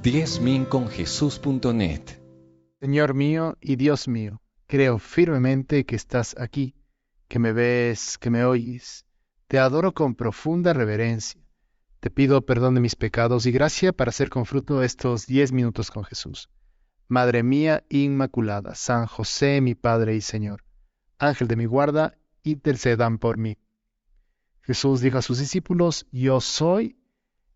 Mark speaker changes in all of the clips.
Speaker 1: 10.000conjesús.net.
Speaker 2: Señor mío y Dios mío, creo firmemente que estás aquí, que me ves, que me oyes. Te adoro con profunda reverencia. Te pido perdón de mis pecados y gracia para hacer con fruto estos 10 minutos con Jesús. Madre mía Inmaculada, San José, mi Padre y Señor, Ángel de mi guarda, intercedan por mí. Jesús dijo a sus discípulos: Yo soy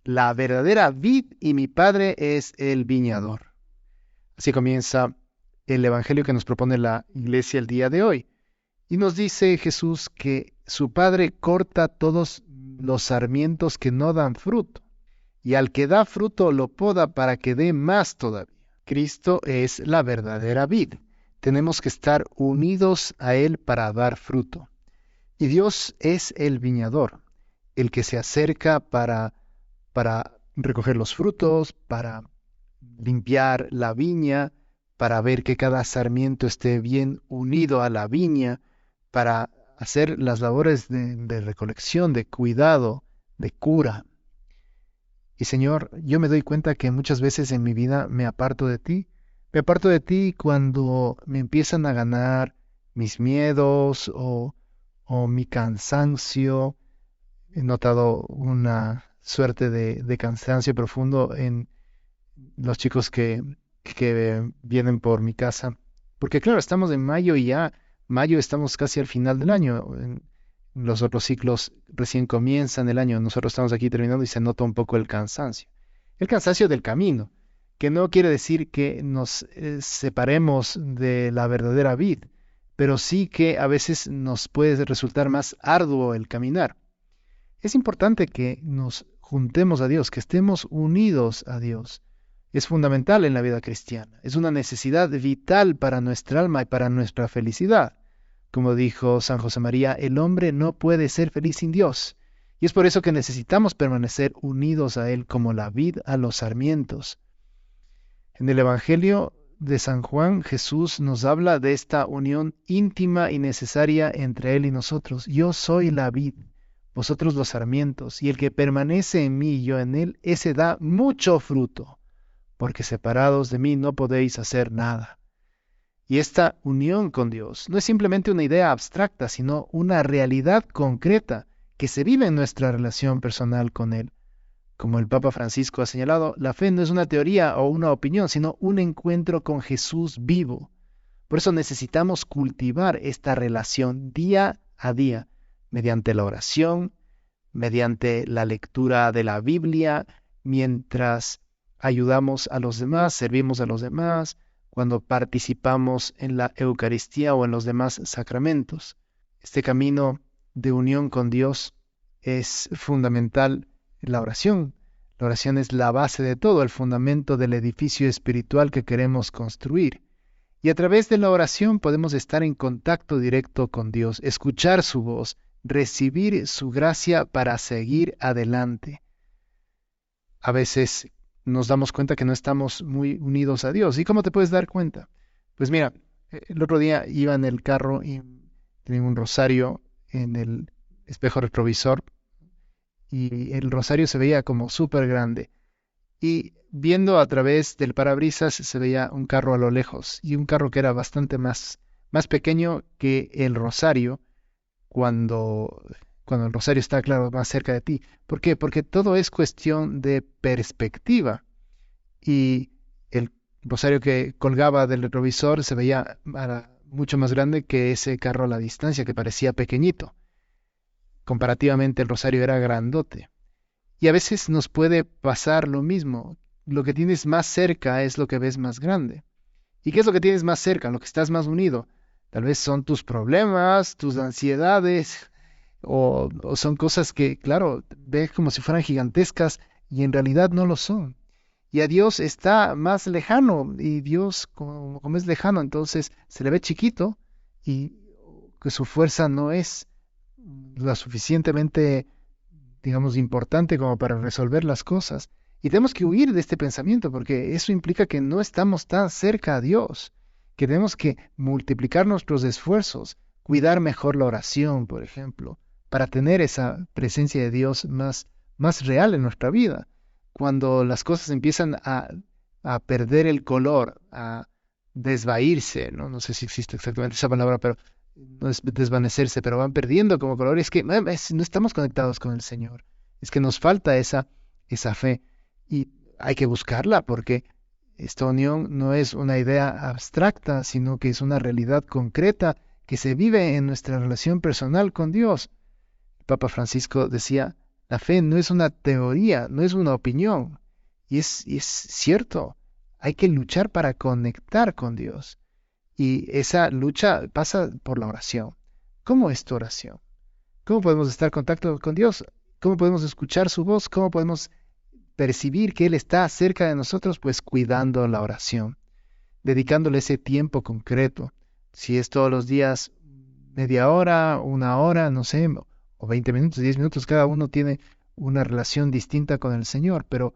Speaker 2: la verdadera vid y mi Padre es el viñador. Así comienza el Evangelio que nos propone la Iglesia el día de hoy. Y nos dice Jesús que su Padre corta todos los sarmientos que no dan fruto, y al que da fruto lo poda para que dé más todavía. Cristo es la verdadera vid. Tenemos que estar unidos a Él para dar fruto. Y Dios es el viñador, el que se acerca para recoger los frutos, para limpiar la viña, para ver que cada sarmiento esté bien unido a la viña, para hacer las labores de recolección, de cuidado, de cura. Y Señor, yo me doy cuenta que muchas veces en mi vida me aparto de ti. Me aparto de ti cuando me empiezan a ganar mis miedos o mi cansancio. He notado una suerte de cansancio profundo en los chicos que vienen por mi casa. Porque claro, estamos en mayo y ya mayo estamos casi al final del año. Los otros ciclos recién comienzan el año. Nosotros estamos aquí terminando y se nota un poco el cansancio. El cansancio del camino, que no quiere decir que nos separemos de la verdadera vid, pero sí que a veces nos puede resultar más arduo el caminar. Es importante que nos juntemos a Dios, que estemos unidos a Dios. Es fundamental en la vida cristiana. Es una necesidad vital para nuestra alma y para nuestra felicidad. Como dijo San José María, el hombre no puede ser feliz sin Dios. Y es por eso que necesitamos permanecer unidos a Él como la vid a los sarmientos. En el Evangelio de San Juan, Jesús nos habla de esta unión íntima y necesaria entre Él y nosotros. Yo soy la vid, vosotros los sarmientos, y el que permanece en mí y yo en Él, ese da mucho fruto, porque separados de mí no podéis hacer nada. Y esta unión con Dios no es simplemente una idea abstracta, sino una realidad concreta que se vive en nuestra relación personal con Él. Como el Papa Francisco ha señalado, la fe no es una teoría o una opinión, sino un encuentro con Jesús vivo. Por eso necesitamos cultivar esta relación día a día, mediante la oración, mediante la lectura de la Biblia, mientras ayudamos a los demás, servimos a los demás, cuando participamos en la Eucaristía o en los demás sacramentos. Este camino de unión con Dios es fundamental en la oración. La oración es la base de todo, el fundamento del edificio espiritual que queremos construir. Y a través de la oración podemos estar en contacto directo con Dios, escuchar su voz, recibir su gracia para seguir adelante. A veces nos damos cuenta que no estamos muy unidos a Dios. ¿Y cómo te puedes dar cuenta? Pues mira, el otro día iba en el carro y tenía un rosario en el espejo retrovisor y el rosario se veía como súper grande. Y viendo a través del parabrisas se veía un carro a lo lejos y un carro que era bastante más pequeño que el rosario cuando el rosario está, claro, más cerca de ti. ¿Por qué? Porque todo es cuestión de perspectiva. Y el rosario que colgaba del retrovisor se veía mucho más grande que ese carro a la distancia, que parecía pequeñito. Comparativamente el rosario era grandote. Y a veces nos puede pasar lo mismo. Lo que tienes más cerca es lo que ves más grande. ¿Y qué es lo que tienes más cerca? Lo que estás más unido. Tal vez son tus problemas, tus ansiedades, o son cosas que, claro, ves como si fueran gigantescas y en realidad no lo son. Y a Dios está más lejano, y Dios, como es lejano, entonces se le ve chiquito y que su fuerza no es lo suficientemente, digamos, importante como para resolver las cosas. Y tenemos que huir de este pensamiento porque eso implica que no estamos tan cerca a Dios, que tenemos que multiplicar nuestros esfuerzos, cuidar mejor la oración, por ejemplo, para tener esa presencia de Dios más real en nuestra vida. Cuando las cosas empiezan a a perder el color, a desvaírse, ¿no? No sé si existe exactamente esa palabra, pero no es desvanecerse, pero van perdiendo como color. Es que no estamos conectados con el Señor. Es que nos falta esa fe y hay que buscarla porque esta unión no es una idea abstracta, sino que es una realidad concreta que se vive en nuestra relación personal con Dios. El Papa Francisco decía, la fe no es una teoría, no es una opinión. Y es cierto, hay que luchar para conectar con Dios. Y esa lucha pasa por la oración. ¿Cómo es tu oración? ¿Cómo podemos estar en contacto con Dios? ¿Cómo podemos escuchar su voz? ¿Cómo podemos percibir que Él está cerca de nosotros? Pues cuidando la oración, dedicándole ese tiempo concreto. Si es todos los días media hora, una hora, no sé, o 20 minutos, 10 minutos, cada uno tiene una relación distinta con el Señor, pero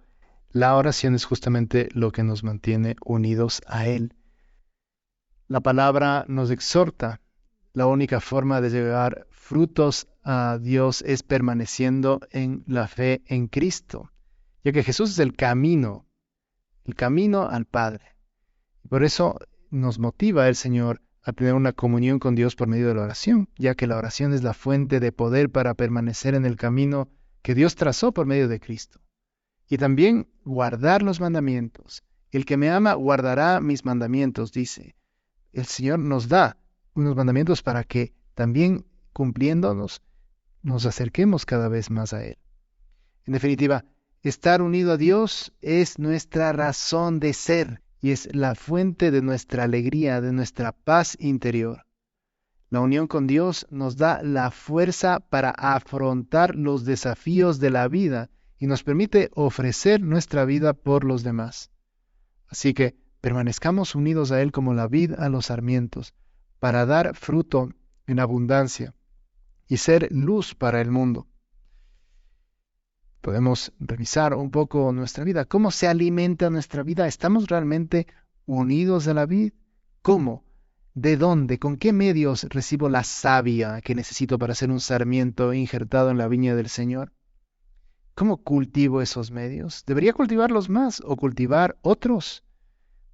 Speaker 2: la oración es justamente lo que nos mantiene unidos a Él. La palabra nos exhorta. La única forma de llevar frutos a Dios es permaneciendo en la fe en Cristo, ya que Jesús es el camino al Padre. Por eso nos motiva el Señor a tener una comunión con Dios por medio de la oración, ya que la oración es la fuente de poder para permanecer en el camino que Dios trazó por medio de Cristo. Y también guardar los mandamientos. El que me ama guardará mis mandamientos, dice. El Señor nos da unos mandamientos para que también cumpliéndonos nos acerquemos cada vez más a Él. En definitiva, estar unido a Dios es nuestra razón de ser y es la fuente de nuestra alegría, de nuestra paz interior. La unión con Dios nos da la fuerza para afrontar los desafíos de la vida y nos permite ofrecer nuestra vida por los demás. Así que permanezcamos unidos a Él como la vid a los sarmientos, para dar fruto en abundancia y ser luz para el mundo. Podemos revisar un poco nuestra vida. ¿Cómo se alimenta nuestra vida? ¿Estamos realmente unidos a la vid? ¿Cómo? ¿De dónde? ¿Con qué medios recibo la savia que necesito para ser un sarmiento injertado en la viña del Señor? ¿Cómo cultivo esos medios? ¿Debería cultivarlos más o cultivar otros?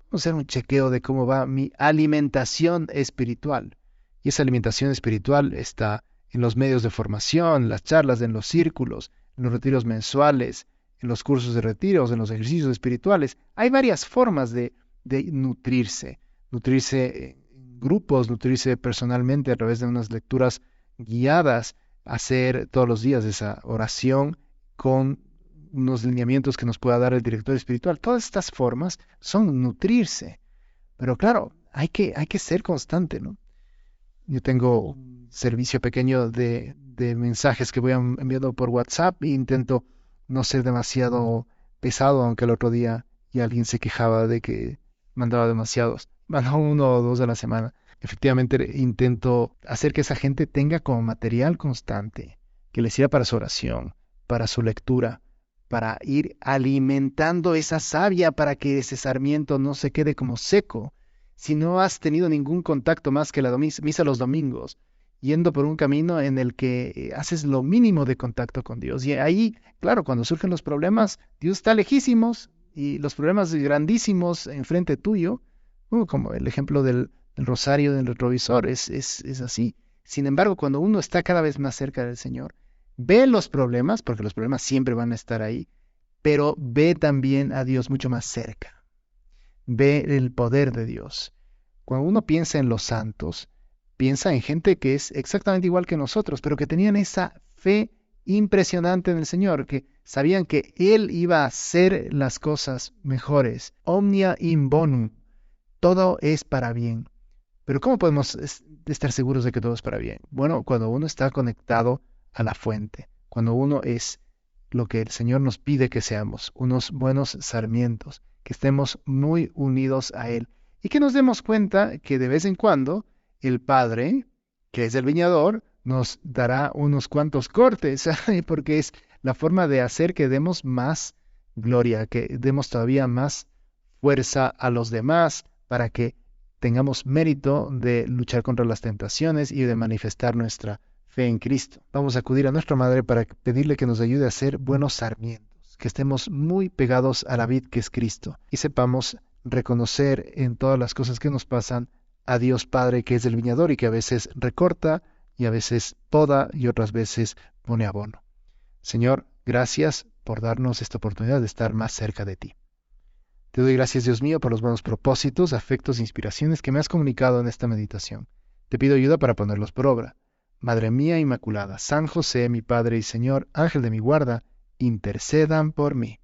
Speaker 2: Vamos a hacer un chequeo de cómo va mi alimentación espiritual. Y esa alimentación espiritual está en los medios de formación, las charlas en los círculos, en los retiros mensuales, en los cursos de retiros, en los ejercicios espirituales. Hay varias formas de nutrirse. Nutrirse en grupos, nutrirse personalmente a través de unas lecturas guiadas, hacer todos los días esa oración con unos lineamientos que nos pueda dar el director espiritual. Todas estas formas son nutrirse. Pero claro, hay que ser constante, ¿no? Yo tengo un servicio pequeño de mensajes que voy enviando por WhatsApp e intento no ser demasiado pesado, aunque el otro día y alguien se quejaba de que mandaba demasiados. Mandaba 1 o 2 a la semana. Efectivamente, intento hacer que esa gente tenga como material constante, que les sirva para su oración, para su lectura, para ir alimentando esa savia para que ese sarmiento no se quede como seco. Si no has tenido ningún contacto más que la misa los domingos, yendo por un camino en el que haces lo mínimo de contacto con Dios. Y ahí, claro, cuando surgen los problemas, Dios está lejísimos y los problemas grandísimos enfrente tuyo, como el ejemplo del rosario del retrovisor, es así. Sin embargo, cuando uno está cada vez más cerca del Señor, ve los problemas, porque los problemas siempre van a estar ahí, pero ve también a Dios mucho más cerca. Ve el poder de Dios. Cuando uno piensa en los santos, piensa en gente que es exactamente igual que nosotros, pero que tenían esa fe impresionante en el Señor, que sabían que Él iba a hacer las cosas mejores. Omnia in bonum. Todo es para bien. Pero ¿cómo podemos estar seguros de que todo es para bien? Bueno, cuando uno está conectado a la fuente, cuando uno es lo que el Señor nos pide que seamos, unos buenos sarmientos, que estemos muy unidos a Él y que nos demos cuenta que de vez en cuando el Padre, que es el viñador, nos dará unos cuantos cortes, porque es la forma de hacer que demos más gloria, que demos todavía más fuerza a los demás para que tengamos mérito de luchar contra las tentaciones y de manifestar nuestra fe en Cristo. Vamos a acudir a nuestra Madre para pedirle que nos ayude a ser buenos sarmientos, que estemos muy pegados a la vid que es Cristo y sepamos reconocer en todas las cosas que nos pasan a Dios Padre que es el viñador y que a veces recorta y a veces poda y otras veces pone abono. Señor, gracias por darnos esta oportunidad de estar más cerca de ti. Te doy gracias, Dios mío, por los buenos propósitos, afectos e inspiraciones que me has comunicado en esta meditación. Te pido ayuda para ponerlos por obra. Madre mía Inmaculada, San José, mi Padre y Señor, Ángel de mi guarda, intercedan por mí.